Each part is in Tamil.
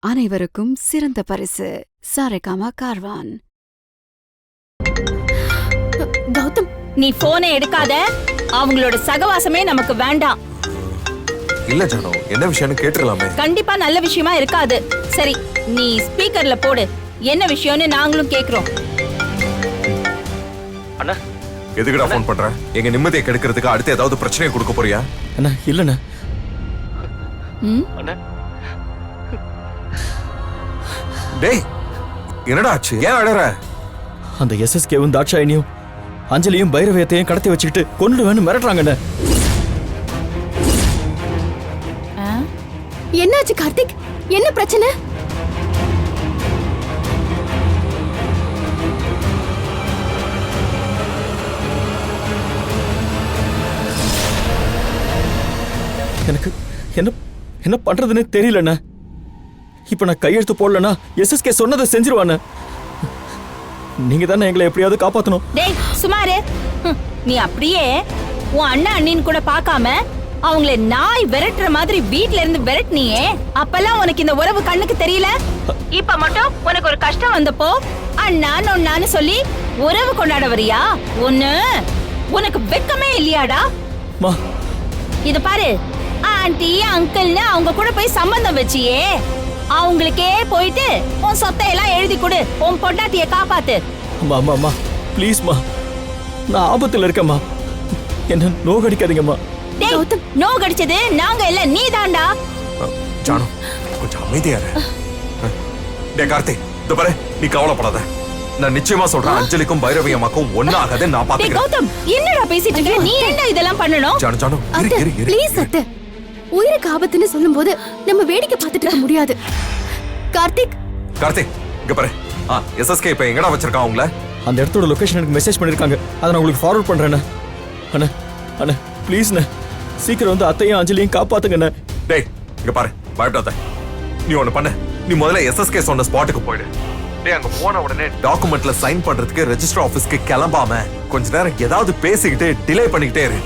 அனைவருக்கும் சிறந்த பரிசு சாரேகாமா கார்வான். கௌதம், நீ போனை எடுக்காத. அவங்களோட சகவாசமே நமக்கு வேண்டாம். இல்ல ஜானு, என்ன விஷயம்னு கேட்டுக்கலாமே. கண்டிப்பா நல்ல விஷயமா இருக்காது. சரி, நீ ஸ்பீக்கர்ல போடு. என்ன விஷயம்னு நாங்களும் கேக்குறோம். அண்ணா, எதுக்குடா போன் பண்ற? எங்க நிம்மதியை கெடுக்கிறதுக்கு அடுத்து ஏதாவது பிரச்சனையை கொடுக்க போறியா? அண்ணா இல்லண்ணா. அண்ணா, டேய், என்னடா ஆச்சு? ஏன் அழற? அந்த எஸ்எஸ்கேவும் தாட்சாயணியும் அஞ்சலியும் பைரவியத்தையும் கடத்தி வச்சுக்கிட்டு கொன்னுடுவேன்னு மிரட்டுறாங்கண்ணா. என்னாச்சு கார்த்திக்? என்ன பிரச்சனை? எனக்கு என்ன என்ன பண்றதுன்னு தெரியலண்ணா. இப்ப நான் கையெழுத்து போடலன்னா எஸ்எஸ்கே சொன்னதை செஞ்சிருவானே. நீங்க தானே எங்களை எப்படியாவது காப்பாத்தணும். டேய் சுமாரு, நீ அப்படியே உன் அண்ணா அண்ணின்னு கூட பார்க்காம அவங்கள நாய் விரட்டுற மாதிரி வீட்ல இருந்து விரட்டினியே. அப்பெல்லாம் உனக்கு இந்த உறவு கண்ணுக்கு தெரியல. இப்ப மட்டும் உனக்கு ஒரு கஷ்டம் வந்தப்போ அண்ணா நொண்ணான்னு சொல்லி உறவு கொண்டாட வரியா? உனக்கு வெக்கமே இல்லையாடா? மா, இத பாரு, ஆண்டி அங்கிள்னு அவங்க கூட போய் சம்பந்தம் வச்சியே. அவங்களுக்கே போயிட்டு உன் சொத்தையெல்லாம் எழுதி கொடு. உன் பொண்டாட்டிய காப்பாத்து. அம்மா ப்ளீஸ்மா, நான் ஆபத்துல இருக்கேம்மா. என்ன நோகடிக்காதீங்கம்மா. டேய், நோகடிச்சது நாங்க இல்ல, நீ தான்டா. ஜானு, கொஞ்சம் அமைதியா இரு. டேய் கார்த்திக், இந்த பாரு, நீ கவலைப்படாத. நான் நிச்சயமா சொல்றேன், அஞ்சலிக்கும் பைரவி அம்மாக்கும் ஒண்ணாகாது. நான் டேய் பாத்துக்கிறேன். கௌதம், என்னடா பேசிட்டு இருக்க? நீ என்ன இதெல்லாம் பண்ணணும்? ஜானு, அத்தை, ப்ளீஸ் அத்தை. உயிருக்கு ஆபத்துன்னு சொல்லும்போது நம்ம வேடிக்கை பார்த்துட்டு இருக்க முடியாது. கார்த்திக், இங்க பாரு. எஸ்எஸ்கே இப்ப எங்கடா வச்சிருக்கான் உங்கள? அந்த இடத்தோட லொகேஷன் எனக்கு மெசேஜ் பண்ணிருக்காங்க. அதை நான் உங்களுக்கு ஃபார்வர்ட் பண்றேன். அண்ணா ப்ளீஸ்ண்ணே, சீக்கிரம் வந்து அத்தையும் அஞ்சலியும் காப்பாத்துங்கண்ணே. டேய், இங்க பாரு, பயப்படாத. நீ ஒண்ணு பண்ணு. நீ முதல்ல எஸ்எஸ்கே சொன்ன ஸ்பாட்டுக்கு போயிடு. டேய், அங்க போன உடனே டாக்குமெண்ட்ல சைன் பண்றதுக்கு ரெஜிஸ்டர் ஆபீஸ்க்கு கிளம்பாம கொஞ்ச நேரம் ஏதாவது பேசிக்கிட்டு டிலே பண்ணிக்கிட்டே இரு.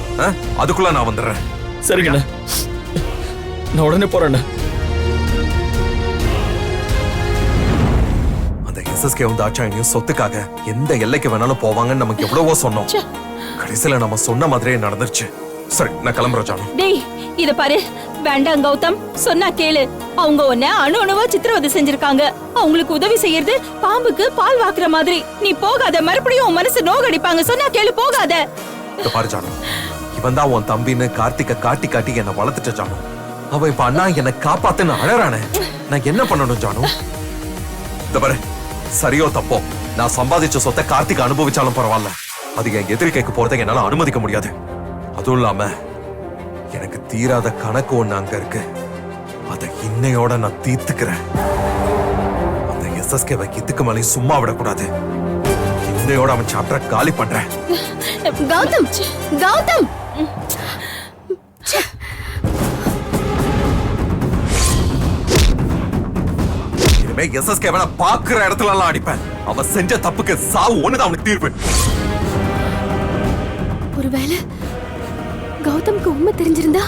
அதுக்குள்ள நான் வந்துடுறேன். சரிங்கண்ணா, நான் உடனே போறேண்ணே. அந்த எஸ்எஸ்கே வந்து தாட்சாயணியும் சொத்துக்காக எந்த எல்லைக்கு வேணாலும் போவாங்கன்னு நமக்கு எவ்வளவோ சொன்னோம். கடைசியில நம்ம சொன்ன மாதிரியே நடந்துருச்சு. சரி, நான் கிளம்புறேன் ஜானு. டேய், இத பாரு, வேண்டாம் கௌதம், சொன்னா கேளு. அவங்க உன்னை அணு அணுவா சித்திரவதை செஞ்சிருக்காங்க. அவங்களுக்கு உதவி செய்யறது பாம்புக்கு பால் வாக்குற மாதிரி. நீ போகாத, மறுபடியும் உன் மனசு நோகடிப்பாங்க. சொன்னா கேளு, போகாத. இத பாரு ஜானு, இவன் தான் உன் தம்பின்னு கார்த்திக்க காட்டி காட்டி என்ன வளர்த்துட்ட ஜானு. அவன் இப்ப அண்ணா என்ன காப்பாத்துன்னு அழறானே. நான் என்ன பண்ணணும் ஜானு? இத பாரு, சரியோ தப்போ, நான் சம்பாதிச்ச சொத்தை கார்த்திக் அனுபவிச்சாலும் பரவாயில்ல. அது என் எதிர்க்கைக்கு போறதை என்னால அனுமதிக்க முடியாது. அதுவும் இல்லாம எனக்கு தீராத கணக்கு ஒண்ணு அங்க இருக்கு. அதை இன்னையோட நான் தீர்த்துக்கிறேன். அந்த எஸ்எஸ்கேவை இதுக்கு மேலே சும்மா விடக்கூடாது. இன்னையோட அவன் சாப்டர் காலி பண்றேன். கௌதம், கௌதம். இனிமே எஸ்எஸ்கேவை நான் பாக்குற இடத்துல எல்லாம் அடிப்பேன். அவன் செஞ்ச தப்புக்கு சாவு ஒண்ணுதான் அவனுக்கு தீர்ப்பு. ஒருவேளை கௌதம்க்கு உண்மை தெரிஞ்சிருந்தா?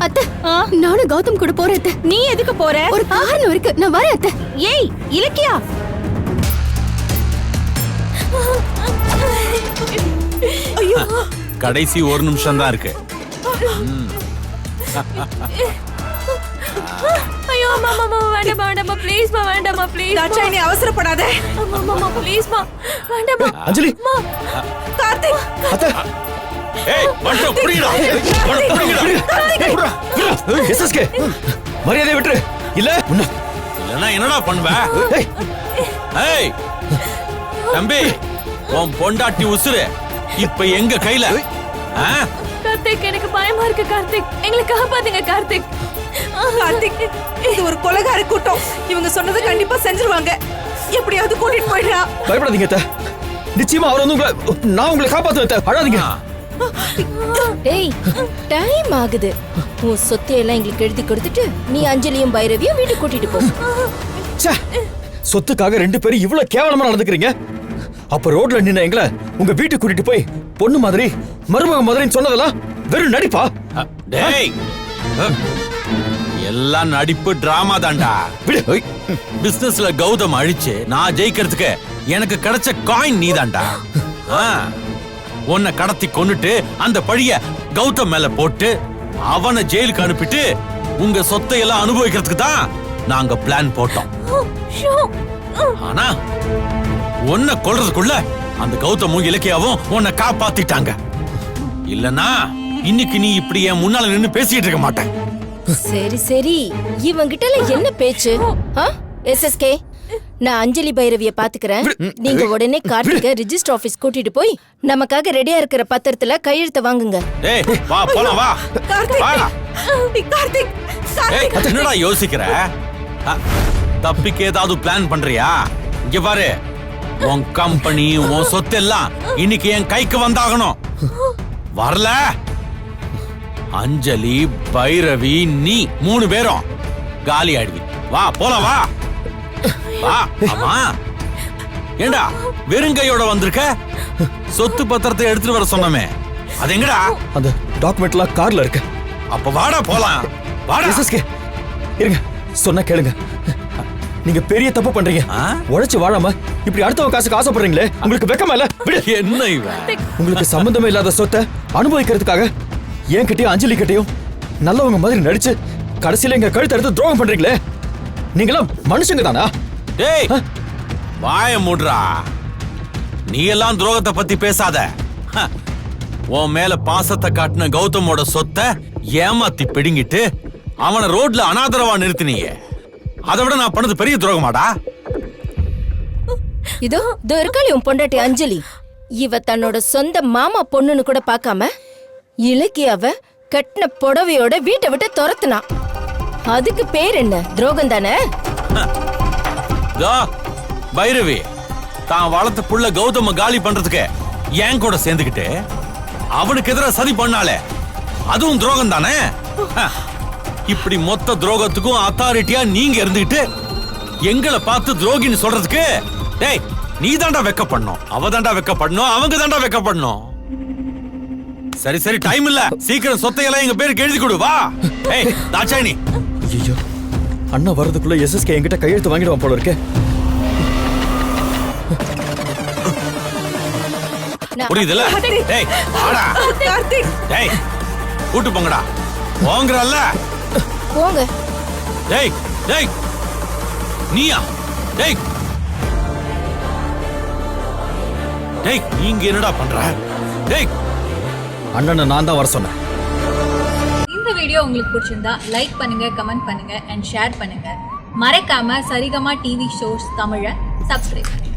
அத்தை, நானும் கௌதம் கூட போறேன் அத்தை. நீ எதுக்கு போற? ஒரு காரணம் இருக்கு, நான் வரேன் அத்தை. ஏய் இலக்கியா, ஐயோ, கடைசி ஒரு நிமிஷம் தான் இருக்கு. ஐயோ மாமா, வேண்டாமா ப்ளீஸ் மா, வேண்டாமா ப்ளீஸ். தாட்சாயணி அவசரப்படாத. மாமா ப்ளீஸ் மா, வேண்டாமா. அஞ்சலி, கார்த்திக், அத்தை. ஏய், மட்டும் புடிடா. எஸ்எஸ்கே, மரியாதை விட்டுரு. இல்ல இல்லனா என்னடா பண்ணுவ? ஏய் தம்பி, உன் பொண்டாட்டி உசுரு இப்ப எங்க கையில. கார்த்திக், எனக்கு பயமா இருக்கு கார்த்திக். எங்களை காப்பாத்துங்க கார்த்திக். கார்த்திக், இது ஒரு கொலைகார கூட்டம். இவங்க சொன்னது கண்டிப்பா செஞ்சிருவாங்க. எப்படியாவது கூட்டிட்டு போயிடுறா. பயப்படாதீங்க அத்தை. நிச்சயமா அவர் வந்து நான் உங்களை காப்பாத்துவேன் அத்தை. அழாதீங்க. ஏய், டைம் ஆகுது. உன் சொத்தையெல்லாம் எங்களுக்கு எழுதி கொடுத்துட்டு நீ அஞ்சலியும் பைரவியும் வீட்டுக்கு கூட்டிட்டு போ. சொத்துக்காக ரெண்டு பேரும் இவ்வளவு கேவலமா நடந்துக்கிறீங்க. அப்ப ரோட்ல நின்ன எங்களை உங்க வீட்டுக்கு கூட்டிட்டு போய் பொண்ணு மாதிரி மருமக மாதிரின்னு சொன்னதெல்லாம் வெறும் நடிப்பா? டேய், எல்லாம் நடிப்பு டிராமா தான்டா. பிசினஸ்ல கௌதம் அழிச்சு நான் ஜெயிக்கிறதுக்கு எனக்கு கிடைச்ச காயின் நீதான்டா. உன்னை கடத்தி கொன்னுட்டு அந்த பழிய கௌதம் மேல போட்டு அவனை ஜெயிலுக்கு அனுப்பிட்டு உங்க சொத்தை எல்லாம் அனுபவிக்கிறதுக்கு தான் நாங்க பிளான் போட்டோம். ஆனா உன்னை கொல்றதுக்குள்ள அந்த கௌதமும் இலக்கியாவும் உன்னை காப்பாத்திட்டாங்க. இல்லனா இன்னைக்கு நீ இப்படி என் முன்னால நின்னு பேசிட்டு இருக்க மாட்டேன். சரி சரி, இவங்கிட்ட என்ன பேச்சு? எஸ்எஸ்கே, நான் அஞ்சலி பைரவிய பாத்துக்கிறேன். நீங்க உடனே கார்த்திகை ரிஜிஸ்டர் ஆபீஸ் கூட்டிட்டு போய் நமக்காக ரெடியா இருக்கிற பத்திரத்துல கையெழுத்து வாங்குங்க. ஏய் வா போலாம் வா. கார்த்திக் ஏய் என்னடா யோசிக்கிற? தப்பிக்கு ஏதாவது பிளான் பண்றியா? இங்க பாரு, உன் கம்பெனி உன் சொத்து எல்லாம் இன்னைக்கு என் கைக்கு வந்தாகணும். வரல அஞ்சலி பைரவி நீ 3 பேரும் காலி ஆயிடுவி. வா போலாம் வா வா. ஆமா ஏண்டா வெறுங்கையோட வந்திருக்க? சொத்து பத்திரத்தை எடுத்துட்டு வர சொன்னமே, அது எங்கடா? அந்த டாக்குமெண்ட்லாம் கார்ல இருக்கு. அப்ப வாடா போலாம். வாடா. எஸ்எஸ்கே இருங்க, சொன்னா கேளுங்க. நீங்க பெரிய தப்பு பண்றீங்க. உழைச்சு வாழாம இப்படி அடுத்தவங்க காசுக்கு ஆசைப்படுறீங்களே, உங்களுக்கு வெக்கமா இல்ல? என்ன இவன்? உங்களுக்கு சம்பந்தமே இல்லாத சொத்தை அனுபவிக்கிறதுக்காக என்கிட்டயும் அஞ்சலி கிட்டயும் நல்லவங்க மாதிரி நடிச்சு கடைசியில எங்க கழுத்து எடுத்து துரோகம் பண்றீங்களே, நீங்களாம் மனுஷங்க தானா? டேய் வாய மூடுறா. நீ எல்லாம் துரோகத்தை பத்தி பேசாத. உன் மேல பாசத்தை காட்டின கௌதமோட சொத்தை ஏமாத்தி பிடுங்கிட்டு அவனை ரோட்ல அனாதரவா நிறுத்தினீங்க. அதை விட நான் பண்ணது பெரிய துரோகமாடா? இதோ இருக்காளி உன் பொண்டாட்டி அஞ்சலி. இவ தன்னோட சொந்த மாமா பொண்ணுன்னு கூட பார்க்காம இலக்கியாவ கட்டின புடவையோட வீட்டை விட்டு துரத்துனா. அதுக்கு பேர் என்ன? துரோகம் தானே? பைரவி தான் வளர்த்த புள்ள கௌதம காலி பண்றதுக்கு என் கூட சேர்ந்துக்கிட்டு அவனுக்கு எதிராக சதி பண்ணாலே அதுவும் துரோகம் தானே? இப்படி மொத்த துரோகத்துக்கும் அத்தாரிட்டியா நீங்க இருந்துகிட்டு எங்களை பார்த்து துரோகின்னு சொல்றதுக்கு டேய் நீ தாண்டா வெக்கப்படணும். அவ தாண்டா வெக்கப்படணும். அவங்க தாண்டா வெக்கப்படணும். சரி சரி, டைம் இல்ல, சீக்கிரம் சொத்தையெல்லாம் எங்க பேருக்கு எழுதி கொடு. வா. ஏய் தாட்சாயினி. ஐயோ, அண்ணா வரதுக்குள்ள எஸ்எஸ்கே என்கிட்ட கையெழுத்து வாங்கிடுவான் போல இருக்கே. புரியுதுல? டேய் வாடா. டேய் கூட்டு போங்கடா. போங்கறல்ல. போங்க. டேய் டேய் நீயா? டேய் டேய் நீங்க என்னடா பண்ற? டேய் அண்ணனை நான் தான் வர சொன்னேன். இந்த வீடியோ உங்களுக்கு பிடிச்சிருந்தா லைக் பண்ணுங்க, கமெண்ட் பண்ணுங்க அண்ட் ஷேர் பண்ணுங்க. மறக்காம சரிகமா டிவி ஷோஸ் தமிழை சப்ஸ்கிரைப் பண்ணுங்க.